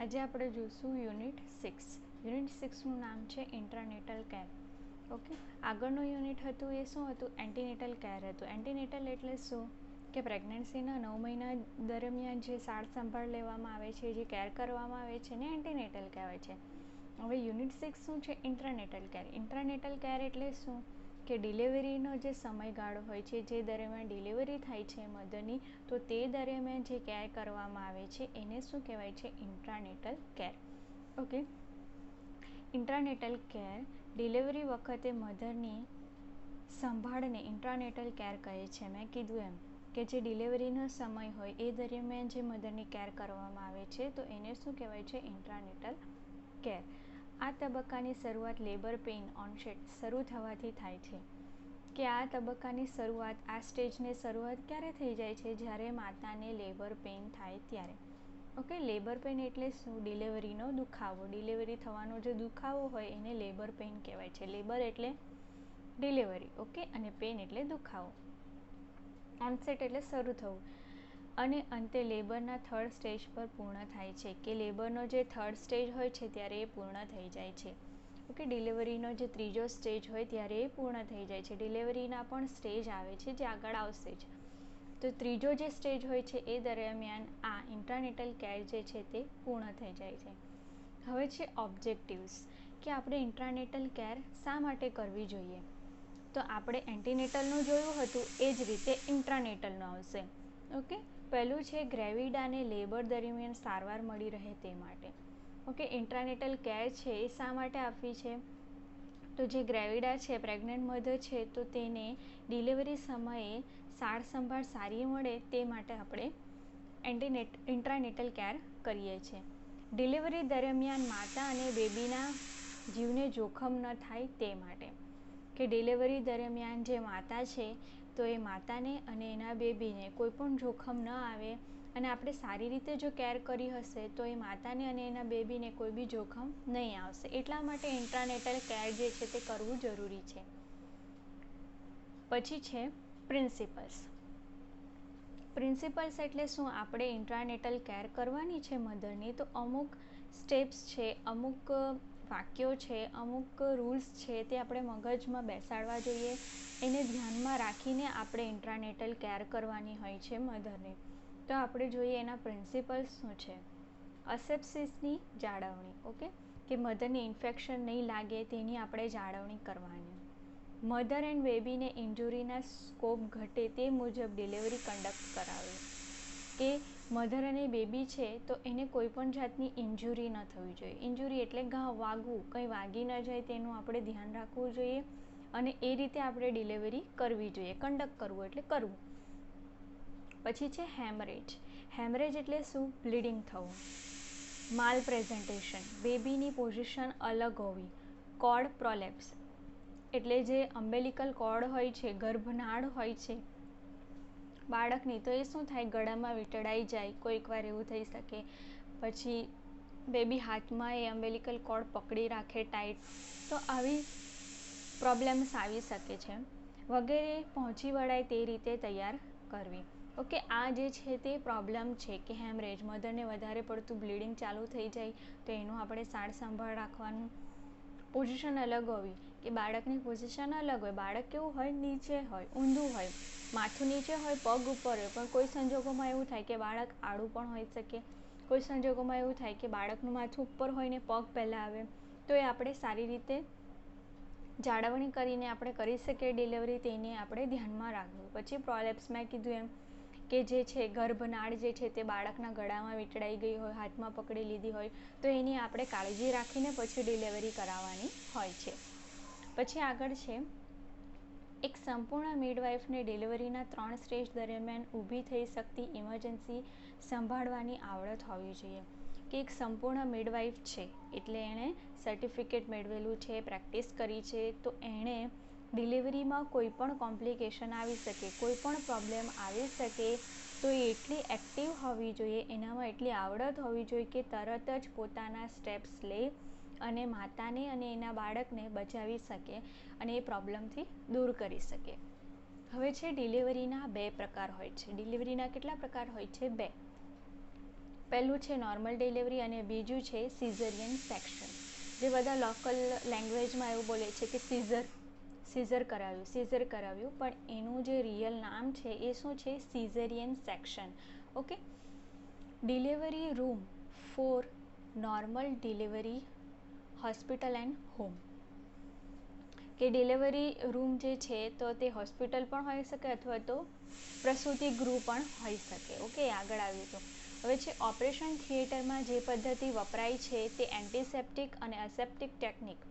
આજે આપણે જોઈશું યુનિટ 6. યુનિટ 6નું નામ છે ઇન્ટ્રાનેટલ કેર. ઓકે, આગળનું યુનિટ હતું એ શું હતું? એન્ટીનેટલ કેર હતું. એન્ટીનેટલ એટલે શું કે પ્રેગ્નન્સીના 9 મહિના દરમિયાન જે સાર સંભાળ લેવામાં આવે છે, જે કેર કરવામાં આવે છે ને એન્ટીનેટલ કહેવાય છે. હવે યુનિટ 6 શું છે? ઇન્ટ્રાનેટલ કેર. ઇન્ટ્રાનેટલ કેર એટલે શું કે ડિલિવરીનો જે સમયગાળો હોય છે, જે દરમિયાન ડિલિવરી થાય છે મધરની, તો તે દરમિયાન જે કેર કરવામાં આવે છે એને શું કહેવાય છે? ઇન્ટ્રાનેટલ કેર. ઓકે, ઇન્ટ્રાનેટલ કેર ડિલિવરી વખતે મધરની સંભાળને ઇન્ટ્રાનેટલ કેર કહે છે. મેં કીધું એમ કે જે ડિલિવરીનો સમય હોય એ દરમિયાન જે મધરની કેર કરવામાં આવે છે તો એને શું કહેવાય છે? ઇન્ટ્રાનેટલ કેર. આ તબક્કાની શરૂઆત લેબર પેઇન ઓનસેટ શરૂ થવાથી થાય છે. કે આ તબક્કાની શરૂઆત, આ સ્ટેજની શરૂઆત ક્યારે થઈ જાય છે? જ્યારે માતાને લેબર પેઇન થાય ત્યારે. ઓકે, લેબર પેઇન એટલે શું? ડિલિવરીનો દુખાવો. ડિલિવરી થવાનો જે દુખાવો હોય એને લેબર પેઇન કહેવાય છે. લેબર એટલે ડિલિવરી, ઓકે, અને પેઇન એટલે દુખાવો. ઓનસેટ એટલે શરૂ થવું, અને અંતે લેબરના થર્ડ સ્ટેજ પર પૂર્ણ થાય છે. કે લેબરનો જે થર્ડ સ્ટેજ હોય છે ત્યારે એ પૂર્ણ થઈ જાય છે. ઓકે, ડિલિવરીનો જે ત્રીજો સ્ટેજ હોય ત્યારે એ પૂર્ણ થઈ જાય છે. ડિલિવરીના પણ સ્ટેજ આવે છે જે આગળ આવશે જ. તો ત્રીજો જે સ્ટેજ હોય છે એ દરમિયાન આ ઇન્ટ્રાનેટલ કેર જે છે તે પૂર્ણ થઈ જાય છે. હવે છે ઓબ્જેક્ટિવ્સ, કે આપણે ઇન્ટ્રાનેટલ કેર શા માટે કરવી જોઈએ? તો આપણે એન્ટીનેટલનું જોયું હતું એ જ રીતે ઇન્ટ્રાનેટલનું આવશે. ઓકે, પહેલું છે ગ્રેવિડાને લેબર દરમિયાન સારવાર મળી રહે તે માટે. ઓકે, ઇન્ટ્રાનેટલ કેર છે એ શા માટે આપવી છે? તો જે ગ્રેવિડા છે, પ્રેગ્નન્ટ મધર છે, તો તેને ડિલિવરી સમયે સાર સંભાળ સારી મળે તે માટે આપણે ઇન્ટ્રાનેટલ કેર કરીએ છીએ. ડિલિવરી દરમિયાન માતા અને બેબીના જીવને જોખમ ન થાય તે માટે. કે ડિલિવરી દરમિયાન જે માતા છે તો એ માતાને અને એના બેબીને કોઈ પણ જોખમ ન આવે, અને આપણે સારી રીતે જો કેર કરી હશે તો એ માતાને અને એના બેબીને કોઈ બી જોખમ નહીં આવશે. એટલા માટે ઇન્ટ્રાનેટલ કેર જે છે તે કરવું જરૂરી છે. પછી છે પ્રિન્સિપલ્સ. પ્રિન્સિપલ્સ એટલે શું? આપણે ઇન્ટ્રાનેટલ કેર કરવાની છે મધરની, તો અમુક સ્ટેપ્સ છે, અમુક વાક્યો છે, અમુક રૂલ્સ છે તે આપણે મગજમાં બેસાડવા જોઈએ. એને ધ્યાનમાં રાખીને આપણે ઇન્ટ્રાનેટલ કેર કરવાની હોય છે મધરની. તો આપણે જોઈએ એના પ્રિન્સિપલ્સ શું છે. અસેપ્સિસની જાળવણી. ઓકે, કે મધરને ઇન્ફેક્શન નહીં લાગે તેની આપણે જાળવણી કરવાની. મધર એન્ડ બેબીને ઇન્જુરીના સ્કોપ ઘટે તે મુજબ ડિલિવરી કન્ડક્ટ કરાવે. કે મધર અને બેબી છે તો એને કોઈ પણ જાતની ઇન્જુરી ન થવી જોઈએ. ઇન્જુરી એટલે ઘા વાગવું, કંઈ વાગી ન જાય તેનું આપણે ધ્યાન રાખવું જોઈએ, અને એ રીતે આપણે ડિલિવરી કરવી જોઈએ. કન્ડક્ટ કરવું એટલે કરવું. પછી છે હેમરેજ. હેમરેજ એટલે શું? બ્લીડિંગ થવું. માલ પ્રેઝન્ટેશન, બેબીની પોઝિશન અલગ હોવી. કોર્ડ પ્રોલેપ્સ એટલે જે અમ્બેલિકલ કોર્ડ હોય છે, ગર્ભનાળ હોય છે બાળકની, તો એ શું થાય? ગળામાં વીંટળાઈ જાય. કોઈક વાર એવું થઈ શકે. પછી બેબી હાથમાં એ અમ્બેલિકલ કોર્ડ પકડી રાખે ટાઈટ, તો આવી પ્રોબ્લેમ્સ આવી શકે છે. વગેરે પહોંચી વળાય તે રીતે તૈયાર કરવી. ઓકે, આ જે છે તે પ્રોબ્લેમ છે કે હેમરેજ, મધરને વધારે પડતું બ્લીડિંગ ચાલુ થઈ જાય તો એનું આપણે સાર સંભાળ રાખવાનું. પોઝિશન અલગ હોવી, કે બાળકની પોઝિશન અલગ હોય. બાળક કેવું હોય? નીચે હોય, ઊંધું હોય, માથું નીચે હોય, પગ ઉપર હોય. પણ કોઈ સંજોગોમાં એવું થાય કે બાળક આડું પણ હોઈ શકે. કોઈ સંજોગોમાં એવું થાય કે બાળકનું માથું ઉપર હોય ને પગ પહેલાં આવે. તો એ આપણે સારી રીતે જાળવણી કરીને આપણે કરી શકીએ ડિલિવરી, તેની આપણે ધ્યાનમાં રાખવું. પછી પ્રોલેપ્સ, મેં કીધું એમ કે જે છે ગર્ભનાળ જે છે તે બાળકના ગળામાં વીંટળાઈ ગઈ હોય, હાથમાં પકડી લીધી હોય, તો એની આપણે કાળજી રાખીને પછી ડિલિવરી કરાવવાની હોય છે. પછી આગળ છે એક સંપૂર્ણ મિડવાઇફને ડિલિવરીના 3 સ્ટેજ દરમિયાન ઊભી થઈ શકતી ઇમરજન્સી સંભાળવાની આવડત હોવી જોઈએ. કે એક સંપૂર્ણ મિડવાઇફ છે એટલે એણે સર્ટિફિકેટ મેળવેલું છે, પ્રેક્ટિસ કરી છે, તો એણે ડિલિવરીમાં કોઈ પણ કોમ્પ્લિકેશન આવી શકે, કોઈ પણ પ્રોબ્લેમ આવી શકે, તો એ એટલી એક્ટિવ હોવી જોઈએ, એનામાં એટલી આવડત હોવી જોઈએ કે તરત જ પોતાના સ્ટેપ્સ લે અને માતાને અને એના બાળકને બચાવી શકે અને એ પ્રોબ્લેમથી દૂર કરી શકે. હવે છે ડિલિવરીના 2 પ્રકાર હોય છે. ડિલિવરીના કેટલા પ્રકાર હોય છે? 2. પહેલું છે નોર્મલ ડિલિવરી અને બીજું છે સિઝેરિયન સેક્શન. જે બધા લોકલ લેંગ્વેજમાં એવું બોલે છે કે સિઝર કરાવ્યું, પણ એનું જે રિયલ નામ છે એ શું છે? Caesarean section. Okay. Delivery room for normal delivery hospital and home. કે ડિલિવરી રૂમ જે છે તો તે હોસ્પિટલ પણ હોઈ શકે અથવા તો પ્રસૂતિ ગૃહ પણ હોઈ શકે. ઓકે, આગળ આવ્યું તો હવે છે ઓપરેશન થિયેટરમાં જે પદ્ધતિ વપરાય છે તે એન્ટિસેપ્ટિક અને અસેપ્ટિક ટેકનિક.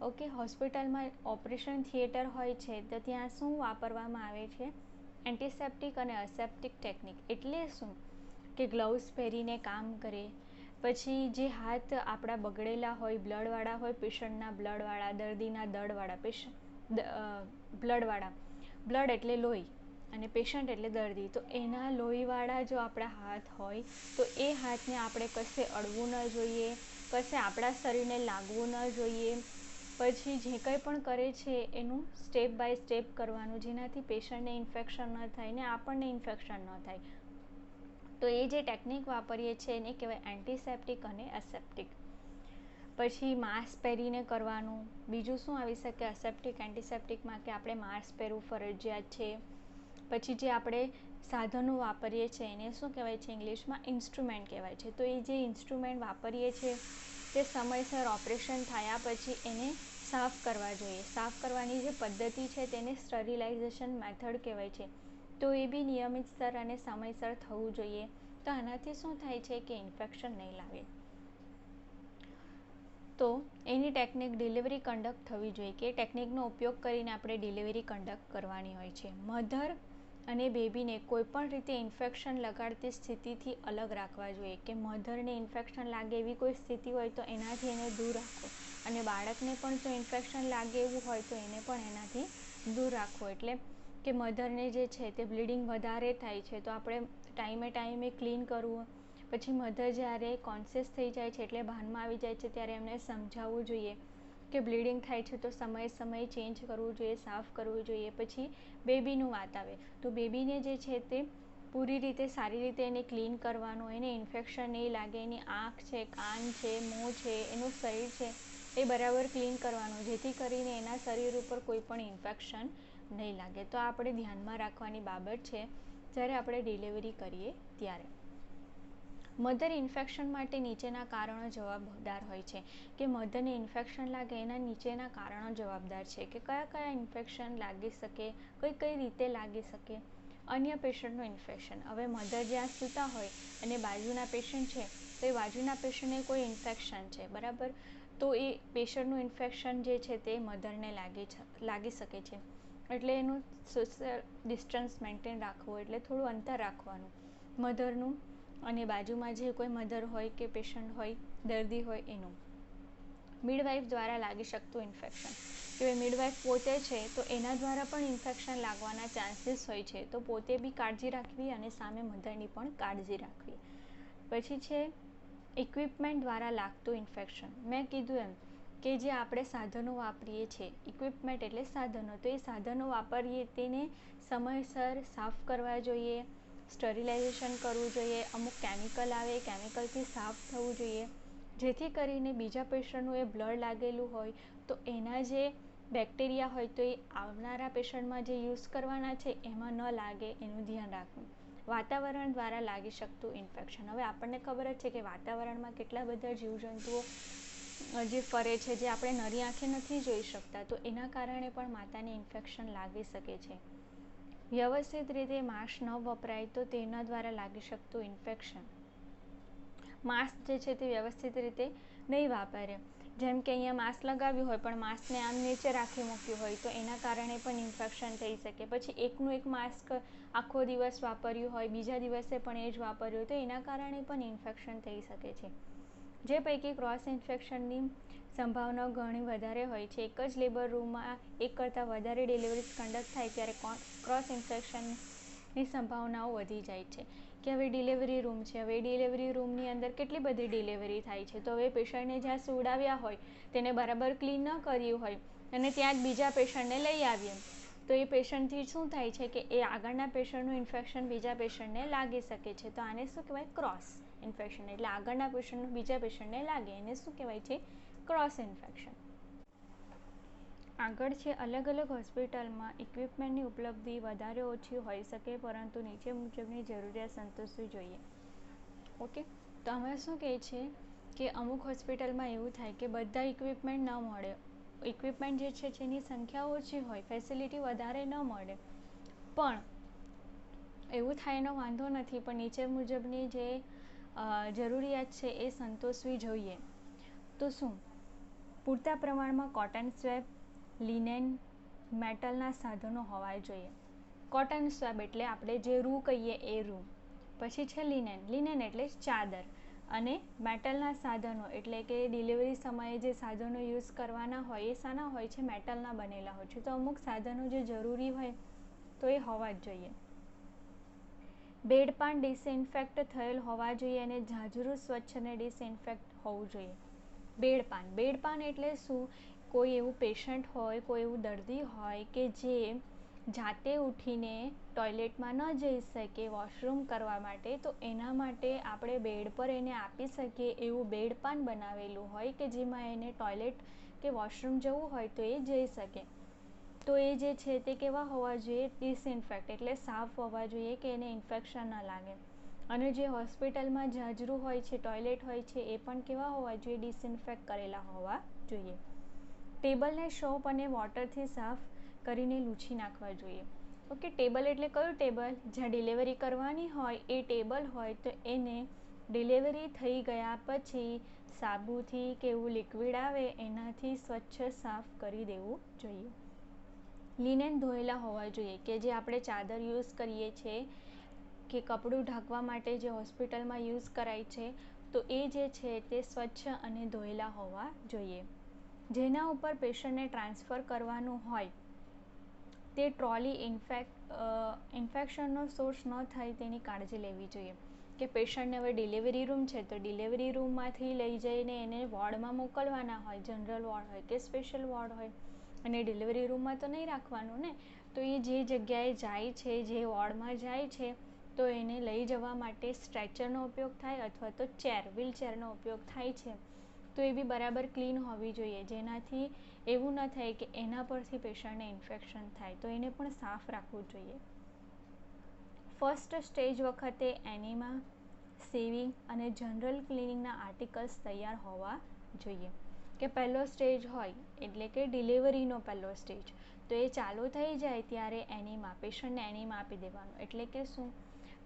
ઓકે, હોસ્પિટલમાં ઓપરેશન થિયેટર હોય છે તો ત્યાં શું વાપરવામાં આવે છે? એન્ટિસેપ્ટિક અને અસેપ્ટિક ટેકનિક. એટલે શું? કે ગ્લવ્સ પહેરીને કામ કરે, પછી જે હાથ આપણા બગડેલા હોય, બ્લડવાળા હોય, પેશન્ટના બ્લડવાળા, દર્દીના બ્લડવાળા, બ્લડ એટલે લોહી અને પેશન્ટ એટલે દર્દી, તો એના લોહીવાળા જો આપણા હાથ હોય તો એ હાથને આપણે કશે અડવું ન જોઈએ, કશે આપણા શરીરને લાગવું ન જોઈએ. પછી જે કંઈ પણ કરે છે એનું સ્ટેપ બાય સ્ટેપ કરવાનું, જેનાથી પેશન્ટને ઇન્ફેક્શન ન થાય ને આપણને ઇન્ફેક્શન ન થાય. તો એ જે ટેકનિક વાપરીએ છીએ એને કહેવાય એન્ટિસેપ્ટિક અને અસેપ્ટિક. પછી માસ્ક પહેરીને કરવાનું. બીજું શું આવી શકે અસેપ્ટિક એન્ટિસેપ્ટિકમાં? કે આપણે માસ્ક પહેરવું ફરજિયાત છે. પછી જે આપણે સાધનો વાપરીએ છીએ એને શું કહેવાય છે? ઇંગ્લિશમાં ઇન્સ્ટ્રુમેન્ટ કહેવાય છે. તો એ જે ઇન્સ્ટ્રુમેન્ટ વાપરીએ છીએ તે સમયસર ઓપરેશન થયા પછી એને સાફ કરવા જોઈએ. સાફ કરવાની જે પદ્ધતિ છે તેને સ્ટરીલાઇઝેશન મેથડ કહેવાય છે. તો એ બી નિયમિત સ્તર અને સમયસર થવું જોઈએ. તો આનાથી શું થાય છે કે ઇન્ફેક્શન નહીં લાગે. તો એની ટેકનિક ડિલિવરી કંડક્ટ થવી જોઈએ કે ટેકનિકનો ઉપયોગ કરીને આપણે ડિલિવરી કંડક્ટ કરવાની હોય છે. મધર અને બેબીને કોઈપણ રીતે ઇન્ફેક્શન લગાડતી સ્થિતિથી અલગ રાખવા જોઈએ. કે મધરને ઇન્ફેક્શન લાગે એવી કોઈ સ્થિતિ હોય તો એનાથી એને દૂર રાખો, અને બાળકને પણ જો ઇન્ફેક્શન લાગે એવું હોય તો એને પણ એનાથી દૂર રાખવો. એટલે કે મધરને જે છે તે બ્લીડિંગ વધારે થાય છે તો આપણે ટાઈમે ક્લીન કરવું. પછી મધર જ્યારે કોન્શિયસ થઈ જાય છે એટલે ભાનમાં આવી જાય છે ત્યારે એમને સમજાવવું જોઈએ કે બ્લીડિંગ થાય છે તો સમયે ચેન્જ કરવું જોઈએ, સાફ કરવું જોઈએ. પછી બેબીનું વાત આવે તો બેબીને જે છે તે પૂરી રીતે સારી રીતે એને ક્લીન કરવાનું, એને ઇન્ફેક્શન નહીં લાગે, એની આંખ છે, કાન છે, મોં છે, એનું શરીર છે એ બરાબર ક્લીન કરવાનું, જેથી કરીને એના શરીર ઉપર કોઈ પણ ઇન્ફેક્શન નહીં લાગે. તો આપણે ધ્યાનમાં રાખવાની બાબત છે જ્યારે આપણે ડિલિવરી કરીએ ત્યારે. મધર ઇન્ફેક્શન માટે નીચેના કારણો જવાબદાર હોય છે. કે મધરને ઇન્ફેક્શન લાગે એના નીચેના કારણો જવાબદાર છે. કે કયા ઇન્ફેક્શન લાગી શકે, કઈ રીતે લાગી શકે. અન્ય પેશન્ટનું ઇન્ફેક્શન. હવે મધર જ્યાં સૂતા હોય અને બાજુના પેશન્ટ છે તો એ બાજુના પેશન્ટને કોઈ ઇન્ફેક્શન છે, બરાબર, તો એ પેશન્ટનું ઇન્ફેક્શન જે છે તે મધરને લાગી શકે છે. એટલે એનું સોશિયલ ડિસ્ટન્સ મેન્ટેન રાખવું, એટલે થોડું અંતર રાખવાનું મધરનું અને બાજુમાં જે કોઈ મધર હોય કે પેશન્ટ હોય, દર્દી હોય એનું. મિડવાઇફ દ્વારા લાગી શકતું ઇન્ફેક્શન. કે મિડવાઇફ પોતે છે તો એના દ્વારા પણ ઇન્ફેક્શન લાગવાના ચાન્સીસ હોય છે. તો પોતે બી કાળજી રાખવી અને સામે મધરની પણ કાળજી રાખવી. પછી છે ઇક્વિપમેન્ટ દ્વારા લાગતું ઇન્ફેક્શન. મેં કીધું એમ કે જે આપણે સાધનો વાપરીએ છીએ, ઇક્વિપમેન્ટ એટલે સાધનો, તો એ સાધનો વાપરીએ તેને સમયસર સાફ કરવા જોઈએ, સ્ટરીલાઇઝેશન કરવું જોઈએ. અમુક કેમિકલ આવે, કેમિકલથી સાફ થવું જોઈએ, જેથી કરીને બીજા પેશન્ટનું એ બ્લડ લાગેલું હોય તો એના જે બેક્ટેરિયા હોય તો એ આવનારા પેશન્ટમાં જે યુઝ કરવાના છે એમાં ન લાગે, એનું ધ્યાન રાખવું. વાતાવરણ દ્વારા લાગી શકતું ઇન્ફેક્શન. હવે આપણને ખબર જ છે કે વાતાવરણમાં કેટલા બધા જીવજંતુઓ જે ફરે છે, જે આપણે નરી આંખે નથી જોઈ શકતા, તો એના કારણે પણ માતાને ઇન્ફેક્શન લાગી શકે છે. વ્યવસ્થિત રીતે માસ્ક ન વપરાય તો તેના દ્વારા લાગી શકતું ઇન્ફેક્શન. માસ્ક જે છે તે વ્યવસ્થિત રીતે નહીં વાપરે, જેમ કે અહીંયા માસ્ક લગાવ્યું હોય પણ માસ્કને આમ નીચે રાખી મૂક્યું હોય તો એના કારણે પણ ઇન્ફેક્શન થઈ શકે. પછી એકનું એક માસ્ક આખો દિવસ વાપર્યું હોય, બીજા દિવસે પણ એ જ વાપર્યું હોય તો એના કારણે પણ ઇન્ફેક્શન થઈ શકે છે. જે પૈકી ક્રોસ ઇન્ફેક્શનની સંભાવના ઘણી વધારે હોય છે. એક જ લેબર રૂમમાં એક કરતાં વધારે ડિલિવરીઝ કંડક્ટ થાય ત્યારે ક્રોસ ઇન્ફેક્શનની સંભાવનાઓ વધી જાય છે. કે હવે ડિલિવરી રૂમ છે, હવે ડિલિવરી રૂમની અંદર કેટલી બધી ડિલિવરી થાય છે, તો હવે પેશન્ટને જ્યાં સુવડાવ્યા હોય તેને બરાબર ક્લીન ન કર્યું હોય અને ત્યાં જ બીજા પેશન્ટને લઈ આવીએ તો એ પેશન્ટથી શું થાય છે કે એ આગળના પેશન્ટનું ઇન્ફેક્શન બીજા પેશન્ટને લાગી શકે છે. તો આને શું કહેવાય? ક્રોસ. ઇન્ફેક્શન, એટલે આગળના પેશન્ટનું બીજા પેશન્ટને લાગે, એને શું કહેવાય છે? Cross infection. આગળ છે, અલગ અલગ હોસ્પિટલમાં ઇક્વિપમેન્ટની ઉપલબ્ધિ વધારે ઓછી હોઈ શકે, પરંતુ નીચે મુજબની જરૂરિયાત સંતોષવી જોઈએ. ઓકે, તો આમાં શું કહે છે કે અમુક હોસ્પિટલમાં એવું થાય કે બધા ઇક્વિપમેન્ટ ન મળે, ઇક્વિપમેન્ટ જે છે જેની સંખ્યા ઓછી હોય, ફેસિલિટી વધારે ન મળે, પણ એવું થાય એનો વાંધો નથી, પણ નીચે મુજબની જે જરૂરિયાત છે એ સંતોષવી જોઈએ. તો શું? પૂરતા પ્રમાણમાં કોટન સ્વેબ, લિનેન, મેટલના સાધનો હોવા જોઈએ. કોટન સ્વેબ એટલે આપણે જે રૂ કહીએ એ રૂ. પછી છે લિનેન, લિનેન એટલે ચાદર. અને મેટલના સાધનો એટલે કે ડિલિવરી સમયે જે સાધનો યુઝ કરવાના હોય એ શાના હોય છે? મેટલના બનેલા હોય છે. તો અમુક સાધનો જે જરૂરી હોય તો એ હોવા જ જોઈએ. બેડપાન ડિસઇન્ફેક્ટ થયેલ હોવા જોઈએ અને ઝાઝરું સ્વચ્છ અને ડિસઇન્ફેક્ટ હોવું જોઈએ. બેડપાન, બેડપાન એટલે શું? કોઈ એવું પેશન્ટ હોય, કોઈ એવું દર્દી હોય કે જે જાતે ઉઠીને ટોયલેટમાં ન જઈ શકે વોશરૂમ કરવા માટે, તો એના માટે આપણે બેડ પર એને આપી શકીએ એવું બેડપાન બનાવેલું હોય કે જેમાં એને ટોયલેટ કે વોશરૂમ જવું હોય તો એ જઈ શકે. તો એ જે છે તે કેવા હોવા જોઈએ? ડિસઇન્ફેક્ટ એટલે સાફ હોવા જોઈએ કે એને ઇન્ફેક્શન ન લાગે. અને જે હોસ્પિટલમાં ઝાઝરું હોય છે, ટોયલેટ હોય છે, એ પણ કેવા હોવા જોઈએ? ડિસઇન્ફેક્ટ કરેલા હોવા જોઈએ. ટેબલને સોપ અને વોટરથી સાફ કરીને લૂછી નાખવા જોઈએ. ઓકે, ટેબલ એટલે કયું ટેબલ? જ્યાં ડિલિવરી કરવાની હોય એ ટેબલ હોય તો એને ડિલિવરી થઈ ગયા પછી સાબુથી કે એવું લિક્વિડ આવે એનાથી સ્વચ્છ સાફ કરી દેવું જોઈએ. લિનેન ધોયેલા હોવા જોઈએ, કે જે આપણે ચાદર યુઝ કરીએ છીએ કે કપડું ઢાંકવા માટે જે હોસ્પિટલમાં યુઝ કરાય છે, તો એ જે છે તે સ્વચ્છ અને ધોયેલા હોવા જોઈએ. જેના ઉપર પેશન્ટને ટ્રાન્સફર કરવાનું હોય તે ટ્રોલી ઇન્ફેક્શનનો સોર્સ ન થાય તેની કાળજી લેવી જોઈએ. કે પેશન્ટને હવે ડિલિવરી રૂમ છે તો ડિલિવરી રૂમમાંથી લઈ જઈને એને વોર્ડમાં મોકલવાના હોય, જનરલ વોર્ડ હોય કે સ્પેશિયલ વોર્ડ હોય, અને ડિલિવરી રૂમમાં તો નહીં રાખવાનું ને. તો એ જે જગ્યાએ જાય છે, જે વોર્ડમાં જાય છે, તો એને લઈ જવા માટે સ્ટ્રેચરનો ઉપયોગ થાય અથવા તો ચેર, વ્હીલચેરનો ઉપયોગ થાય છે. તો એ બી બરાબર ક્લીન હોવી જોઈએ, જેનાથી એવું ન થાય કે એના પરથી પેશન્ટને ઇન્ફેક્શન થાય, તો એને પણ સાફ રાખવું જોઈએ. ફર્સ્ટ સ્ટેજ વખતે એનિમા, સેવિંગ અને જનરલ ક્લિનિંગના આર્ટિકલ્સ તૈયાર હોવા જોઈએ. કે પહેલો સ્ટેજ હોય એટલે કે ડિલિવરીનો પહેલો સ્ટેજ, તો એ ચાલુ થઈ જાય ત્યારે એનિમા, પેશન્ટને એનિમા આપી દેવાનું. એટલે કે શું?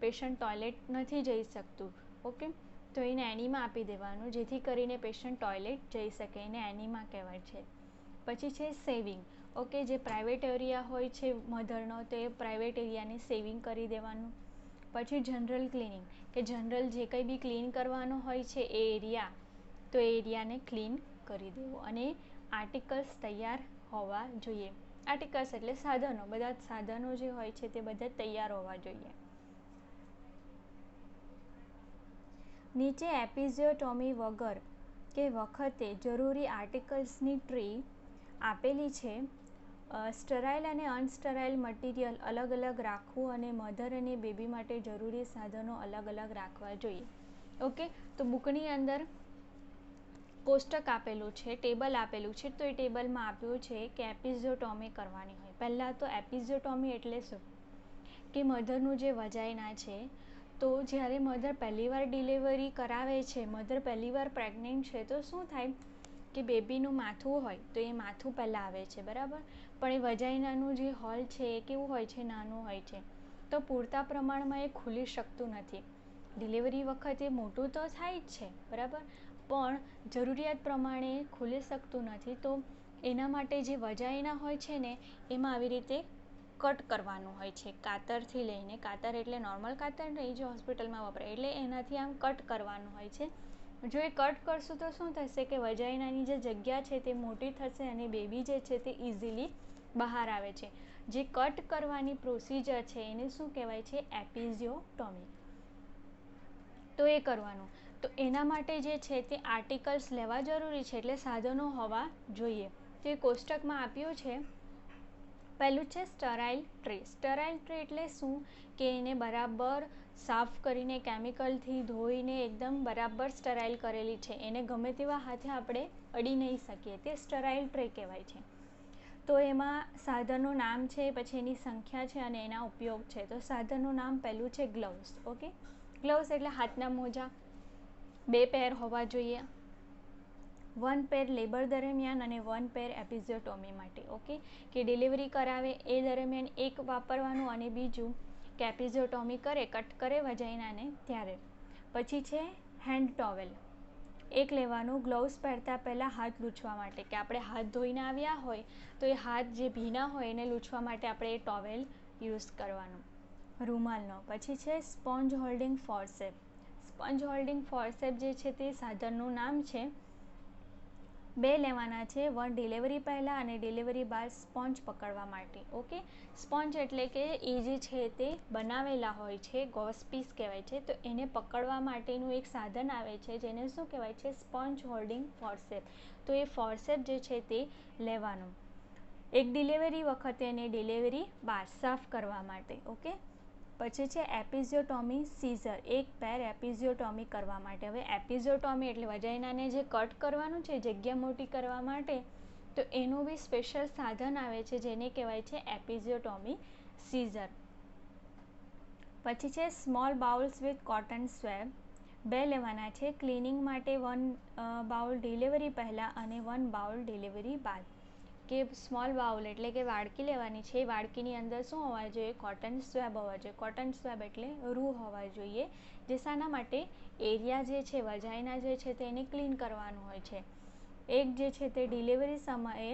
પેશન્ટ ટોયલેટ નથી જઈ શકતું, ઓકે, તો એને એનિમા આપી દેવાનું જેથી કરીને પેશન્ટ ટોયલેટ જઈ શકે, એને એનિમા કહેવાય છે. પછી છે સેવિંગ. ઓકે, જે પ્રાઇવેટ એરિયા હોય છે મધરનો તો એ પ્રાઇવેટ એરિયાને સેવિંગ કરી દેવાનું. પછી જનરલ ક્લિનિંગ, કે જનરલ જે કંઈ બી ક્લીન કરવાનું હોય છે એ એરિયા, તો એ એરિયાને ક્લીન કરી દેવું. અને આર્ટિકલ્સ તૈયાર હોવા જોઈએ. આર્ટિકલ્સ એટલે સાધનો, બધા સાધનો જે હોય છે તે બધા તૈયાર હોવા જોઈએ. નીચે એપિઝિયોટોમી વગર કે વખતે જરૂરી આર્ટિકલ્સની ટ્રી આપેલી છે. સ્ટરાઇલ અને અનસ્ટરાઇલ મટીરિયલ અલગ અલગ રાખવું અને મધર અને બેબી માટે જરૂરી સાધનો અલગ અલગ રાખવા જોઈએ. ઓકે, તો બુકની અંદર કોષ્ટક આપેલું છે, ટેબલ આપેલું છે, તો એ ટેબલમાં આપ્યું છે કે એપિઝિયોટોમી કરવાની હોય. પહેલાં તો એપિઝિયોટોમી એટલે શું? કે મધરનું જે વજાઇના છે, તો જ્યારે મધર પહેલીવાર ડિલિવરી કરાવે છે, મધર પહેલીવાર પ્રેગ્નન્ટ છે, તો શું થાય કે બેબીનું માથું હોય તો એ માથું પહેલાં આવે છે, બરાબર. પણ એ વજાઇનાનું જે હોલ છે એ કેવું હોય છે? નાનું હોય છે. તો પૂરતા પ્રમાણમાં એ ખુલી શકતું નથી. ડિલિવરી વખતે મોટું તો થાય જ છે, બરાબર, પણ જરૂરિયાત પ્રમાણે ખુલી શકતું નથી. તો એના માટે જે વજાઇના હોય છે ને એમાં આવી રીતે કટ કરવાનું હોય છે, કાતરથી લઈને. કાતર એટલે નોર્મલ કાતર નહીં જે હોસ્પિટલમાં વપરાય, એટલે એનાથી આમ કટ કરવાનું હોય છે. જો એ કટ કરશું તો શું થશે કે વજાઇનાની જે જગ્યા છે તે મોટી થશે અને બેબી જે છે તે ઇઝીલી બહાર આવે છે. જે કટ કરવાની પ્રોસિજર છે એને શું કહેવાય છે? એપિઝિયોટોમી. તો એ કરવાનું. તો એના માટે જે છે તે આર્ટિકલ્સ લેવા જરૂરી છે, એટલે સાધનો હોવા જોઈએ. તો એ કોષ્ટકમાં આપ્યું છે. પહેલું છે સ્ટરાઇલ ટ્રે. સ્ટરાઇલ ટ્રે એટલે શું કે એને બરાબર સાફ કરીને કેમિકલથી ધોઈને એકદમ બરાબર સ્ટરાઇલ કરેલી છે, એને ગમે તેવા હાથે આપણે અડી નહીં શકીએ, તે સ્ટરાઇલ ટ્રે કહેવાય છે. તો એમાં સાધનનું નામ છે, પછી એની સંખ્યા છે અને એના ઉપયોગ છે. તો સાધનનું નામ પહેલું છે ગ્લવ્સ. ઓકે, ગ્લવ્સ એટલે હાથના મોજા 2 પેર હોવા જોઈએ, 1 પેર લેબર દરમિયાન અને 1 પેર એપિઝોટોમી માટે. ઓકે, કે ડિલિવરી કરાવે એ દરમિયાન એક વાપરવાનું અને બીજું કે એપિઝોટોમી કરે, કટ કરે વજાઇનાને ત્યારે. પછી છે હેન્ડ ટોવેલ, એક લેવાનું ગ્લવ્સ પહેરતા પહેલાં હાથ લૂછવા માટે, કે આપણે હાથ ધોઈને આવ્યા હોય તો એ હાથ જે ભીના હોય એને લૂછવા માટે આપણે એ ટોવેલ યુઝ કરવાનું, રૂમાલનો. પછી છે સ્પોન્જ હોલ્ડિંગ ફોર્સેપ. સ્પોન્જ હોલ્ડિંગ ફોર્સેપ જે છે તે સાધનનું નામ છે. 2 લેવાના છે, 1 ડિલિવરી પહેલાં અને ડિલિવરી બાદ સ્પોન્જ પકડવા માટે. ઓકે, સ્પોન્જ એટલે કે એ જે છે તે બનાવેલા હોય છે, ગોસ પીસ કહેવાય છે. તો એને પકડવા માટેનું એક સાધન આવે છે જેને શું કહેવાય છે, સ્પોન્જ હોલ્ડિંગ ફોર્સેપ. તો એ ફોર્સેપ જે છે તે લેવાનું એક ડિલિવરી વખતે અને ડિલિવરી બાદ સાફ કરવા માટે. ઓકે, પછી છે એપિઝોટોમી સીઝર, એક પેર એપિઝોટોમી કરવા માટે. હવે એપિઝોટોમી એટલે વજાઇનાને જે કટ કરવાનું છે જગ્યા મોટી કરવા માટે, તો એનું બી સ્પેશિયલ સાધન આવે છે જેને કહેવાય છે એપિઝોટોમી સીઝર. પછી છે small bowls with cotton swab. 2 લેવાના છે, ક્લિનિંગ માટે 1 બાઉલ ડિલિવરી પહેલાં અને 1 બાઉલ ડિલિવરી બાદ. કે સ્મોલ બાઉલ એટલે કે વાડકી લેવાની છે, વાડકીની અંદર શું હોવા જોઈએ, કોટન સ્વેબ હોવા જોઈએ. કોટન સ્વેબ એટલે રૂ હોવા જોઈએ, જે શાના માટે, એરિયા જે છે વજાઇના જે છે તેને ક્લીન કરવાનું હોય છે. એક જે છે તે ડિલિવરી સમયે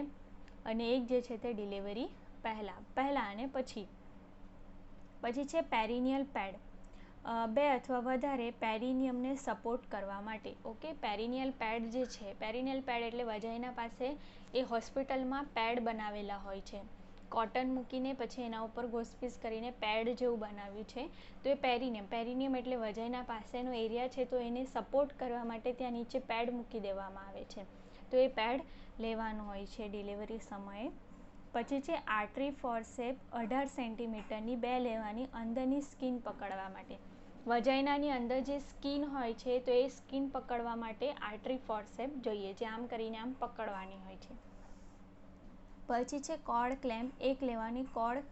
અને એક જે છે તે ડિલિવરી પહેલાં અને પછી. પછી છે પેરિનિયલ પેડ, 2 અથવા વધારે પેરિનિયમને સપોર્ટ કરવા માટે. ઓકે, પેરિનિયલ પેડ જે છે, પેરિનિયલ પેડ એટલે વજાઇના પાસે એ હોસ્પિટલમાં પેડ બનાવેલા હોય છે, કોટન મૂકીને પછી એના ઉપર ગોસપીસ કરીને પેડ જેવું બનાવ્યું છે. તો એ પેરિનિયમ એટલે વજાઇના પાસેનો એરિયા છે, તો એને સપોર્ટ કરવા માટે ત્યાં નીચે પેડ મૂકી દેવામાં આવે છે. તો એ પેડ લેવાનું હોય છે ડિલિવરી સમયે. પછી છે આર્ટરી ફોર્સેપ, 18 સેન્ટીમીટરની, 2 લેવાની અંદરની સ્કિન પકડવા માટે. વજાઇનાની અંદર જે સ્કિન હોય છે તો એ સ્કિન પકડવા માટે આર્ટરી ફોર્સેપ જોઈએ, જે આમ કરીને આમ પકડવાની હોય છે. પછી છે કોર્ડ ક્લેમ્પ, એક લેવાની કોર્ડ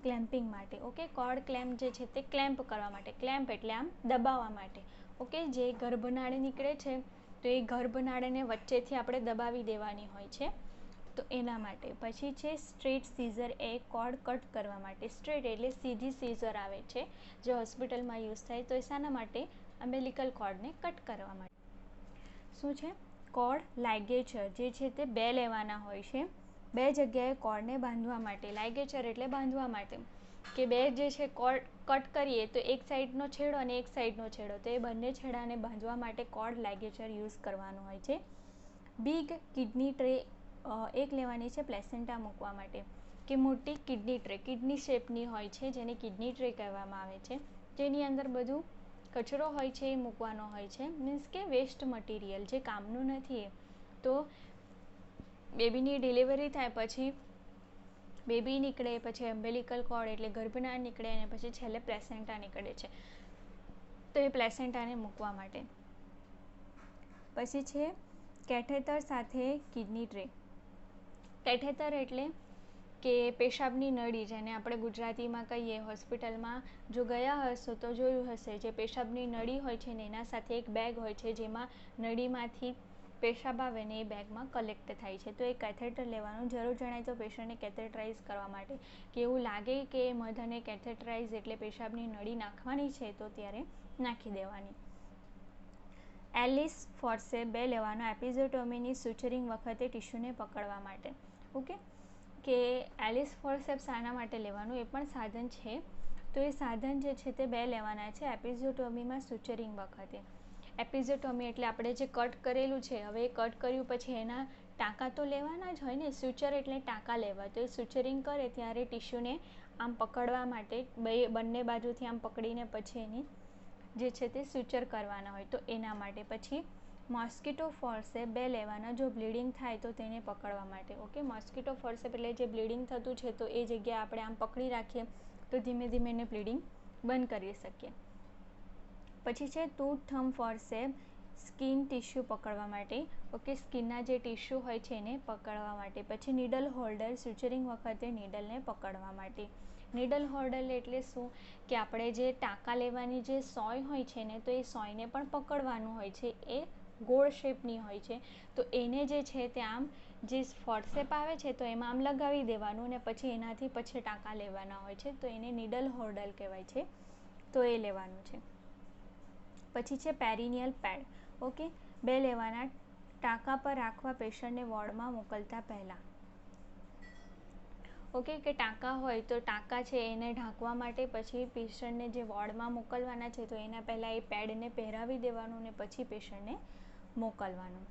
ક્લેમ્પિંગ માટે. ઓકે, કોર્ડ ક્લેમ્પ જે છે તે ક્લેમ્પ કરવા માટે. ક્લેમ્પ એટલે આમ દબાવવા માટે. ઓકે, જે ગર્ભનાળ નીકળે છે તો એ ગર્ભનાળને વચ્ચેથી આપણે દબાવી દેવાની હોય છે, તો એના માટે. પછી છે સ્ટ્રેટ સીઝર, એ કોર્ડ કટ કરવા માટે. સ્ટ્રેટ એટલે સીધી સીઝર આવે છે જે હોસ્પિટલમાં યુઝ થાય, તો એ શાના માટે, અમ્બેલિકલ કોર્ડને કટ કરવા માટે. શું છે, કોર્ડ લાઇગેચર, જે છે તે 2 લેવાના હોય છે, 2 જગ્યાએ કોર્ડને બાંધવા માટે. લાઇગેચર એટલે બાંધવા માટે, કે 2 જે છે કોર્ડ કટ કરીએ તો એક સાઈડનો છેડો અને એક સાઈડનો છેડો, તો એ બંને છેડાને બાંધવા માટે કોર્ડ લાઇગેચર યુઝ કરવાનું હોય છે. બિગ કિડની ટ્રે, એક લેવાની છે પ્લેસેન્ટા મૂકવા માટે. કે મોટી કિડની ટ્રે, કિડની શેપની હોય છે જેને કિડની ટ્રે કહેવામાં આવે છે, જેની અંદર બધું કચરો હોય છે એ મૂકવાનો હોય છે, મીન્સ કે વેસ્ટ મટીરિયલ જે કામનું નથી એ. તો બેબીની ડિલિવરી થાય પછી બેબી નીકળે, પછી અમ્બેલિકલ કોર્ડ એટલે ગર્ભનાળ નીકળે અને પછી છેલ્લે પ્લેસેન્ટા નીકળે છે, તો એ પ્લેસેન્ટાને મૂકવા માટે. પછી છે કેથેટર સાથે કિડની ટ્રે. કેથેટર એટલે કે પેશાબની નળી, જેને આપણે ગુજરાતીમાં કહીએ, હોસ્પિટલમાં જો ગયા હશો તો જોયું હશે, જે પેશાબની નળી હોય છે ને એના સાથે એક બેગ હોય છે જેમાં નળીમાંથી પેશાબ આવે ને એ બેગમાં કલેક્ટ થાય છે. તો એ કેથેટર લેવાનું. જરૂર જણાય તો પેશન્ટને કેથેટરાઇઝ કરવા માટે, કે એવું લાગે કે મધરને કેથેટરાઇઝ એટલે પેશાબની નળી નાખવાની છે તો ત્યારે નાખી દેવાની. એલિસ ફોર્સેપ, 2 લેવાનો, એપિઝોટોમીની સુચરિંગ વખતે ટિશ્યુને પકડવા માટે. ઓકે, કે એલિસ ફોર્સેપ શાના માટે લેવાનું, એ પણ સાધન છે. તો એ સાધન જે છે તે 2 લેવાના છે એપિઝોટોમીમાં સુચરિંગ વખતે. એપિઝોટોમી એટલે આપણે જે કટ કરેલું છે, હવે એ કટ કર્યું પછી એના ટાંકા તો લેવાના જ હોય ને, સુચર એટલે ટાંકા લેવા. તો એ સુચરિંગ કરે ત્યારે ટિશ્યુને આમ પકડવા માટે બંને બાજુથી આમ પકડીને પછી એની જે છે તે સુચર કરવાના હોય, તો એના માટે. પછી મોસ્કિટો ફોર્સેપ 2 લેવાના જો બ્લીડિંગ થાય તો તેને પકડવા માટે. ઓકે, મોસ્કિટો ફોર્સેપ એટલે જે બ્લીડિંગ થતું છે તો એ જગ્યાએ આપણે આમ પકડી રાખીએ તો ધીમે ધીમે એને બ્લીડિંગ બંધ કરી શકીએ. પછી છે ટૂથ થંબ ફોર્સેપ સ્કિન ટિશ્યુ પકડવા માટે. ઓકે, સ્કિનના જે ટિશ્યુ હોય છે એને પકડવા માટે. પછી નીડલ હોલ્ડર સ્યુચરિંગ વખતે નીડલને પકડવા માટે. નીડલ હોલ્ડર એટલે શું કે આપણે જે ટાંકા લેવાની જે સોય હોય છે ને તો એ સોયને પણ પકડવાનું હોય છે. એ ગોળ શેપની હોય છે તો એને જે છે તે આમ જે ફોર્સેપ આવે છે તો એમાં આમ લગાવી દેવાનું ને પછી એનાથી પછી ટાંકા લેવાના હોય છે તો એને નીડલ હોલ્ડર કહેવાય છે, તો એ લેવાનું છે. પછી છે પેરિનિયલ પેડ. ઓકે, 2 લેવાના ટાંકા પર રાખવા પેશન્ટને વોર્ડમાં મોકલતા પહેલાં. ઓકે, કે ટાંકા હોય તો ટાંકા છે એને ઢાંકવા માટે પછી પેશન્ટને જે વોર્ડમાં મોકલવાના છે તો એના પહેલાં એ પેડને પહેરાવી દેવાનું ને પછી પેશન્ટને મોકલવાનું.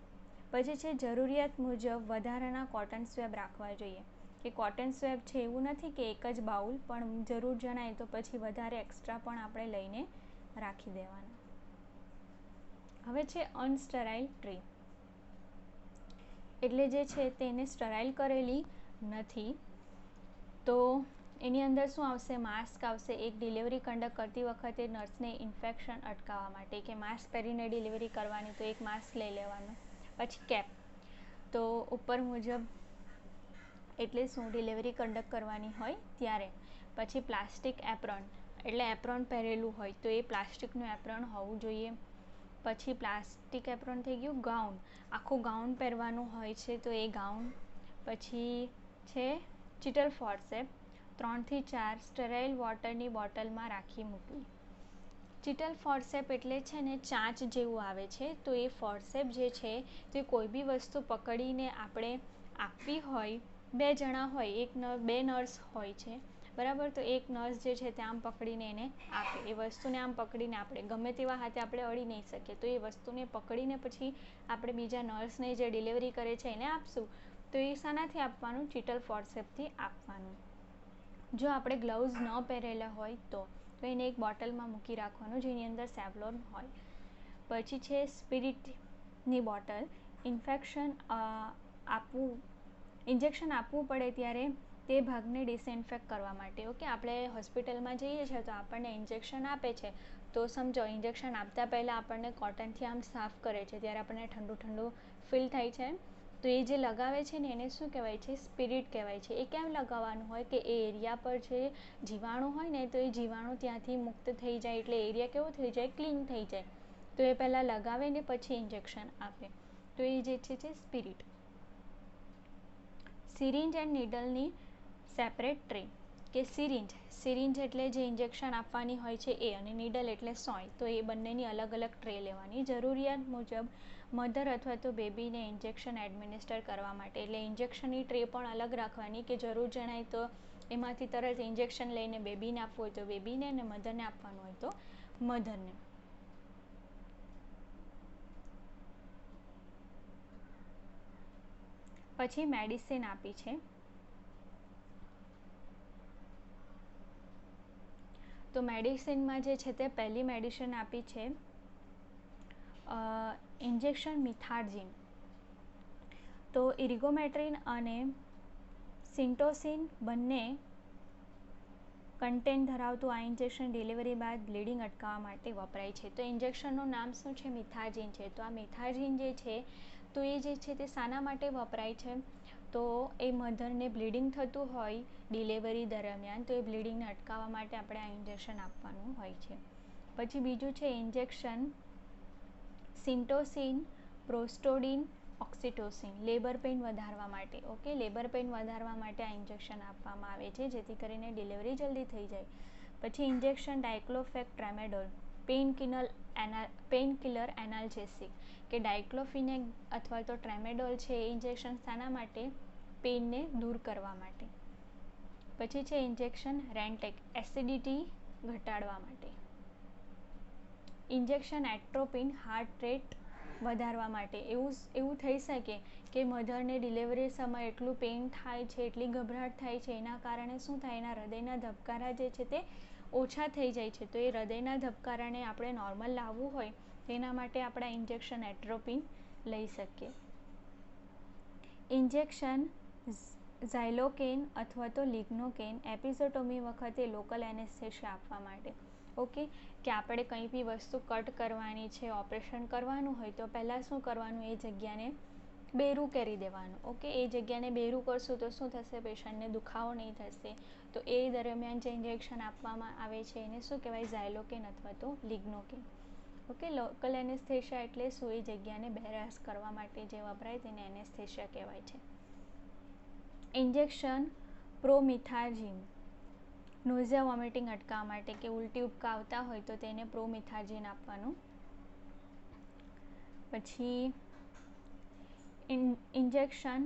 પછી છે જરૂરિયાત મુજબ વધારાના કોટન સ્વેબ રાખવા જોઈએ. કે કોટન સ્વેબ છે એવું નથી કે એક જ બાઉલ, પણ જરૂર જણાય તો પછી વધારે એક્સ્ટ્રા પણ આપણે લઈને રાખી દેવાના. હવે છે અનસ્ટરાઇલ ટ્રે, એટલે જે છે તેને સ્ટરાઇલ કરેલી નથી તો એની અંદર શું આવશે, માસ્ક આવશે. એક ડિલિવરી કંડક્ટ કરતી વખતે નર્સને ઇન્ફેક્શન અટકાવવા માટે કે માસ્ક પહેરીને ડિલિવરી કરવાની તો એક માસ્ક લઈ લેવાનું. પછી કેપ, તો ઉપર મુજબ એટલે શું ડિલિવરી કંડક્ટ કરવાની હોય ત્યારે. પછી પ્લાસ્ટિક એપ્રોન, એટલે એપ્રોન પહેરેલું હોય તો એ પ્લાસ્ટિકનું એપ્રોન હોવું જોઈએ. પછી પ્લાસ્ટિક એપ્રોન થઈ ગયું. ગાઉન, આખું ગાઉન પહેરવાનું હોય છે તો એ ગાઉન. પછી છે ચિટલ ફોર્સેપ 3 થી 4 સ્ટરાઇલ વોટરની બોટલમાં રાખી મૂકવી. ચિટલ ફોર્સેપ એટલે છે ને ચાંચ જેવું આવે છે તો એ ફોર્સેપ જે છે તે કોઈ બી વસ્તુ પકડીને આપણે આપવી હોય, 2 જણા હોય, 2 નર્સ હોય છે બરાબર, તો એક નર્સ જે છે તે આમ પકડીને એને આપે. એ વસ્તુને આમ પકડીને આપણે ગમે તેવા હાથે આપણે અડી નહીં શકીએ તો એ વસ્તુને પકડીને પછી આપણે બીજા નર્સને જે ડિલિવરી કરે છે એને આપશું તો એ શાનાથી આપવાનું, ચિટલ ફોર્સેપથી આપવાનું. જો આપણે ગ્લવ્સ ન પહેરેલા હોય તો એને એક બોટલમાં મૂકી રાખવાનું જેની અંદર સેવલોન હોય. પછી છે સ્પિરિટની બોટલ. ઇન્જેક્શન આપવું પડે ત્યારે તે ભાગને ડિસઇન્ફેક્ટ કરવા માટે. ઓકે, આપણે હોસ્પિટલમાં જઈએ છીએ તો આપણને ઇન્જેક્શન આપે છે તો સમજો ઇન્જેક્શન આપતા પહેલાં આપણને કોટનથી આમ સાફ કરે છે ત્યારે આપણને ઠંડુ ઠંડુ ફીલ થાય છે તો એ જે લગાવે છે ને એને શું કહેવાય છે, સ્પિરિટ કહેવાય છે. એ કેમ લગાવવાનું હોય કે એ એરિયા પર જે જીવાણું હોય ને તો એ જીવાણું ત્યાંથી મુક્ત થઈ જાય એટલે એરિયા કેવો થઈ જાય, ક્લીન થઈ જાય. તો એ પહેલાં લગાવે ને પછી ઇન્જેક્શન આપે તો એ જે છે સ્પિરિટ. સિરિંજ એન્ડ નીડલની સેપરેટ ટ્રે, કે સિરિંજ એટલે જે ઇન્જેક્શન આપવાની હોય છે એ, અને નીડલ એટલે સોય, તો એ બંનેની અલગ અલગ ટ્રે લેવાની. જરૂરિયાત મુજબ મધર અથવા તો બેબીને ઇન્જેક્શન એડમિનિસ્ટર કરવા માટે, એટલે ઇન્જેક્શનની ટ્રે પણ અલગ રાખવાની કે જરૂર જણાય તો એમાંથી તરત ઇન્જેક્શન લઈને બેબીને આપવું હોય તો બેબીને અને મધરને આપવાનું હોય તો મધરને. પછી મેડિસિન આપી છે તો મેડિસિનમાં જે છે તે પહેલી મેડિસિન આપી છે ઇન્જેક્શન મિથાર્જીન. તો ઇર્ગોમેટ્રિન અને સિન્ટોસિન બંને કન્ટેન્ટ ધરાવતું આ ઇન્જેક્શન ડિલિવરી બાદ બ્લીડિંગ અટકાવવા માટે વપરાય છે. તો ઇન્જેક્શનનું નામ શું છે, મિથાર્જીન છે. તો આ મિથાર્જીન જે છે તો એ જે છે તે શાના માટે વપરાય છે, તો એ મધરને બ્લીડિંગ થતું હોય ડિલિવરી દરમિયાન તો એ બ્લીડિંગને અટકાવવા માટે આપણે આ ઇન્જેક્શન આપવાનું હોય છે. પછી બીજું છે ઇન્જેક્શન સિન્ટોસિન, પ્રોસ્ટોડિન, ઓક્સિટોસિન, લેબર પેઇન વધારવા માટે. ઓકે, લેબર પેઇન વધારવા માટે આ ઇન્જેક્શન આપવામાં આવે છે જેથી કરીને ડિલિવરી જલ્દી થઈ જાય. પછી ઇન્જેક્શન ડાયક્લોફેક ટ્રેમેડોલ, પેઇનકિલર એનાલ્જેસિક, કે ડાયક્લોફિનેક અથવા તો ટ્રેમેડોલ છે એ ઇન્જેક્શન શાના માટે, પેઇનને દૂર કરવા માટે. પછી છે ઇન્જેક્શન રેન્ટેક, એસિડિટી ઘટાડવા માટે. ઇન્જેક્શન એટ્રોપિન, હાર્ટ રેટ વધારવા માટે. એવું થઈ શકે કે મધરને ડિલિવરી સમયે એટલું પેઇન થાય છે, એટલી ગભરાટ થાય છે, એના કારણે શું થાય, એના હૃદયના ધબકારા જે છે તે ઓછા થઈ જાય છે. તો એ હૃદયના ધબકારાને આપણે નોર્મલ લાવવું હોય તેના માટે આપણે ઇન્જેક્શન એટ્રોપિન લઈ શકીએ. ઇન્જેક્શન ઝાયલોકેન અથવા તો લિગ્નોકેન એપિઝોટોમી વખતે લોકલ એનેસ્થેશિયા આપવા માટે. ઓકે, કે આપણે કંઈ બી વસ્તુ કટ કરવાની છે, ઓપરેશન કરવાનું હોય તો પહેલાં શું કરવાનું, એ જગ્યાને બેરું કરી દેવાનું. ઓકે, એ જગ્યાને બેરું કરશું તો શું થશે, પેશન્ટને દુખાવો નહીં થશે. તો એ દરમિયાન જે ઇન્જેક્શન આપવામાં આવે છે એને શું કહેવાય, ઝાયલોકેન અથવા તો લિગ્નોકેન. ઓકે, લોકલ એનેસ્થેશિયા એટલે શું, એ જગ્યાને બેરાસ કરવા માટે જે વપરાય તેને એનેસ્થેશિયા કહેવાય છે. ઇન્જેક્શન પ્રોમિથાઝિન નોઝિયા વોમિટિંગ અટકાવવા માટે, કે ઉલટી ઉપકા આવતા હોય તો તેને પ્રોમિથાઝિન આપવાનું. પછી ઇન્જેક્શન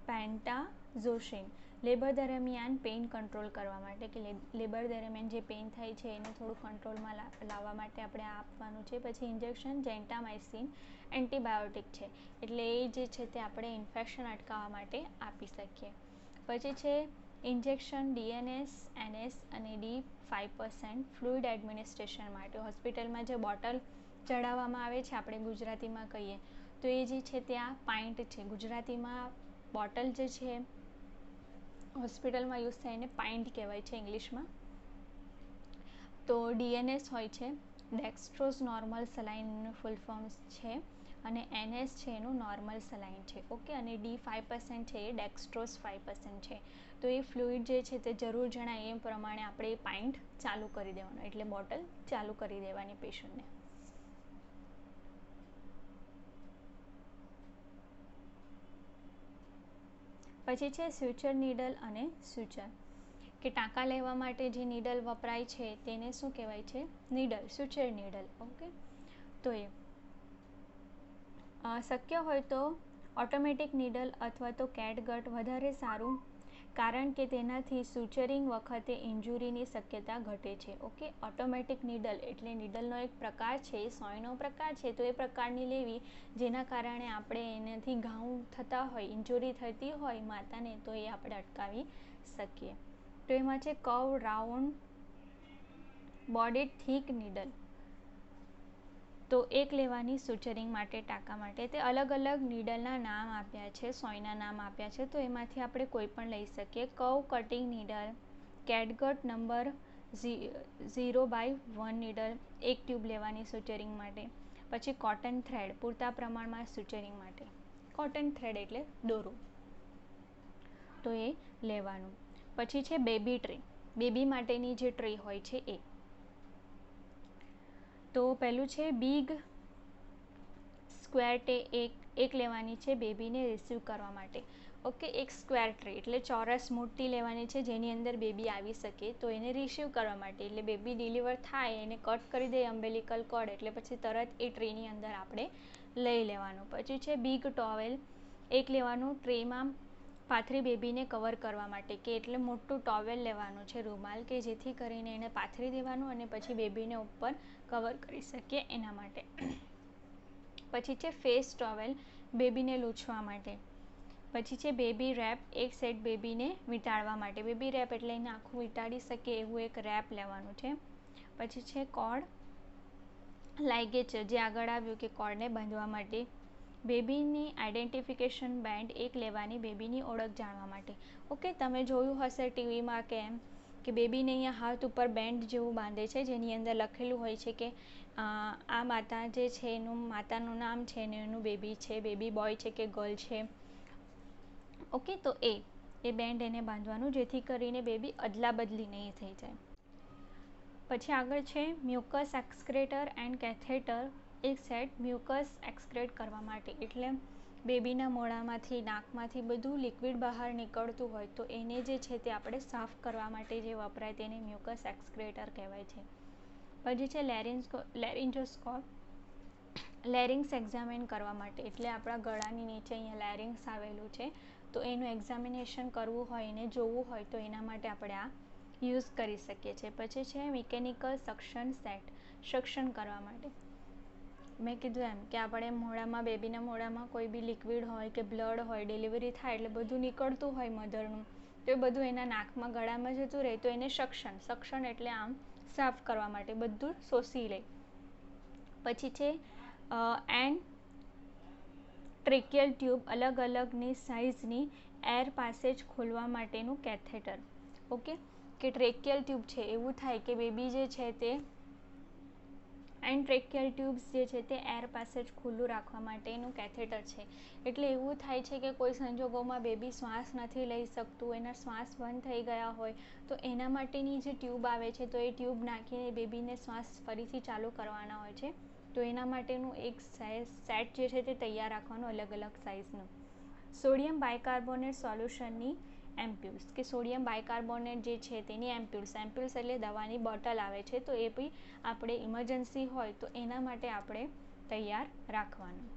પેન્ટાઝોસિન લેબર દરમિયાન પેઇન કંટ્રોલ કરવા માટે, કે લેબર દરમિયાન જે પેઇન થાય છે એને થોડું કંટ્રોલમાં લાવવા માટે આપણે આ આપવાનું છે. પછી ઇન્જેક્શન જેન્ટામાઇસિન એન્ટીબાયોટિક છે, એટલે એ જે છે તે આપણે ઇન્ફેક્શન અટકાવવા માટે આપી શકીએ. પછી છે ઇન્જેક્શન DNS, NS અને D5% ફ્લુઇડ એડમિનિસ્ટ્રેશન માટે. હોસ્પિટલમાં જે બોટલ ચડાવવામાં આવે છે, આપણે ગુજરાતીમાં કહીએ તો એ જે છે ત્યાં પાઇન્ટ છે. ગુજરાતીમાં બોટલ જે છે હોસ્પિટલમાં યુઝ થાય એને પાઇન્ટ કહેવાય છે ઇંગ્લિશમાં. તો DNS હોય છે, ડેક્સ્ટ્રોઝ નોર્મલ સલાઇનનું ફૂલ ફોર્મ્સ છે, અને NS છે એનું નોર્મલ સલાઇન છે. ઓકે, અને D5% છે એ ડેક્સ્ટ્રોઝ 5% છે. તો એ ફ્લુઇડ જે છે તે જરૂર જણાય એ પ્રમાણે આપણે એ પાઇન્ટ ચાલુ કરી દેવાનો, એટલે બોટલ ચાલુ કરી દેવાની પેશન્ટને. પછી છે સ્યુચર નીડલ અને સ્યુચર, કે ટાંકા લેવા માટે જે નીડલ વપરાય છે તેને શું કહેવાય છે, નીડલ, સ્યુચર નીડલ. ઓકે, તો એ શક્ય હોય તો ઓટોમેટિક નીડલ અથવા તો કેટગટ વધારે સારું, કારણ કે તેનાથી સ્યુચરિંગ વખતે ઇન્જુરીની શક્યતા ઘટે છે. ઓકે, ઓટોમેટિક નીડલ એટલે નીડલનો એક પ્રકાર છે, સોયનો પ્રકાર છે, તો એ પ્રકારની લેવી જેના કારણે આપણે એનાથી ઘાવ થતા હોય, ઇન્જુરી થતી હોય માતાને, તો એ આપણે અટકાવી શકીએ. તો એમાં છે curve round body thick needle, તો એક લેવાની સ્યુચરિંગ માટે, ટાંકા માટે. તે અલગ અલગ નીડલના નામ આપ્યા છે, સોયના નામ આપ્યા છે, તો એમાંથી આપણે કોઈ પણ લઈ શકીએ. Curve cutting needle, catgut number 0/1 needle, એક ટ્યુબ લેવાની સ્યુચરિંગ માટે. પછી કોટન થ્રેડ પૂરતા પ્રમાણમાં સ્યુચરિંગ માટે. કોટન થ્રેડ એટલે દોરો, તો એ લેવાનું. પછી છે બેબી ટ્રે, બેબી માટેની જે ટ્રે હોય છે એ. તો પહેલું છે બિગ સ્ક્વેર ટ્રે, એક લેવાની છે બેબીને રિસીવ કરવા માટે. ઓકે, એક સ્ક્વેર ટ્રે એટલે ચોરસ મોટી લેવાની છે જેની અંદર બેબી આવી શકે, તો એને રિસીવ કરવા માટે, એટલે બેબી ડિલિવર થાય એને કટ કરી દે અમ્બેલિકલ કોર્ડ, એટલે પછી તરત એ ટ્રેની અંદર આપણે લઈ લેવાનું. પછી છે બિગ ટોવેલ, એક લેવાનું ટ્રેમાં પાથરી બેબીને કવર કરવા માટે, કે એટલે મોટું ટોવેલ લેવાનું છે, રૂમાલ, કે જેથી કરીને એને પાથરી દેવાનું અને પછી બેબીને ઉપર કવર કરી શકીએ એના માટે. પછી છે ફેસ ટોવેલ, બેબીને લૂછવા માટે. પછી છે બેબી રેપ, એક સેટ બેબીને વીંટાળવા માટે. બેબી રેપ એટલે એને આખું વીંટાળી શકે એવું એક રેપ લેવાનું છે. પછી છે કોર્ડ લાઇગેચર, જે આગળ આવ્યું કે કોર્ડને બાંધવા માટે. બેબીની આઈડેન્ટિફિકેશન બેન્ડ, એક લેવાની બેબીની ઓળખ જાણવા માટે. ઓકે, તમે જોયું હશે ટીવીમાં કે એમ કે બેબીને અહીંયા હાથ ઉપર બેન્ડ જેવું બાંધે છે, જેની અંદર લખેલું હોય છે કે આ માતા જે છે એનું માતાનું નામ છે ને એનું બેબી છે, બેબી બોય છે કે ગર્લ છે. ઓકે, તો એ બેન્ડ એને બાંધવાનું, જેથી કરીને બેબી અદલા બદલી નહીં થઈ જાય. પછી આગળ છે મ્યુકસ એક્સક્રેટર એન્ડ કેથેટર, એક સેટ મ્યુકસ એક્સક્રેટ કરવા માટે, એટલે બેબીના મોઢામાંથી, નાકમાંથી બધું લિક્વિડ બહાર નીકળતું હોય તો એને જે છે તે આપણે સાફ કરવા માટે જે વપરાય તેને મ્યુકસ એક્સક્રેટર કહેવાય છે. પછી છે લેરિન્જોસ્કોપ, લેરિંગ્સ એક્ઝામિન કરવા માટે, એટલે આપણા ગળાની નીચે અહીંયા લેરિંગ્સ આવેલું છે, તો એનું એક્ઝામિનેશન કરવું હોય, એને જોવું હોય તો એના માટે આપણે આ યુઝ કરી શકીએ છીએ. પછી છે મિકેનિકલ સક્શન સેટ, સક્શન કરવા માટે. મેં કીધું એમ કે આપણે મોઢામાં, બેબીના મોઢામાં કોઈ બી લિક્વિડ હોય કે બ્લડ હોય, ડિલિવરી થાય એટલે બધું નીકળતું હોય મધરનું, તો એ બધું એના નાકમાં, ગળામાં જતું રહે, તો એને સક્શન એટલે આમ સાફ કરવા માટે, બધું શોષી લે. પછી છે એન્ડ ટ્રેકિયલ ટ્યુબ, અલગ અલગની સાઇઝની એર પાસેજ ખોલવા માટેનું કેથેટર. ઓકે, કે ટ્રેકિયલ ટ્યુબ છે એવું થાય કે બેબી જે છે તે એન્ડ ટ્રેકિયલ ટ્યુબ્સ જે છે તે એર પાસેજ ખુલ્લું રાખવા માટેનું કેથેટર છે. એટલે એવું થાય છે કે કોઈ સંજોગોમાં બેબી શ્વાસ નથી લઈ શકતું, એના શ્વાસ બંધ થઈ ગયા હોય તો એના માટેની જે ટ્યુબ આવે છે તો એ ટ્યુબ નાખીને બેબીને શ્વાસ ફરીથી ચાલુ કરવાના હોય છે. તો એના માટેનું એક સેટ જે છે તે તૈયાર રાખવાનું, અલગ અલગ સાઇઝનું. સોડિયમ બાયકાર્બોનેટ સોલ્યુશનની એમ્પ્યુલ્સ, કે સોડિયમ બાયકાર્બોનેટ જે છે તેની એમ્પ્યુલ્સ એટલે દવાની બોટલ આવે છે, તો એ બી આપણે ઇમરજન્સી હોય તો એના માટે આપણે તૈયાર રાખવાનું.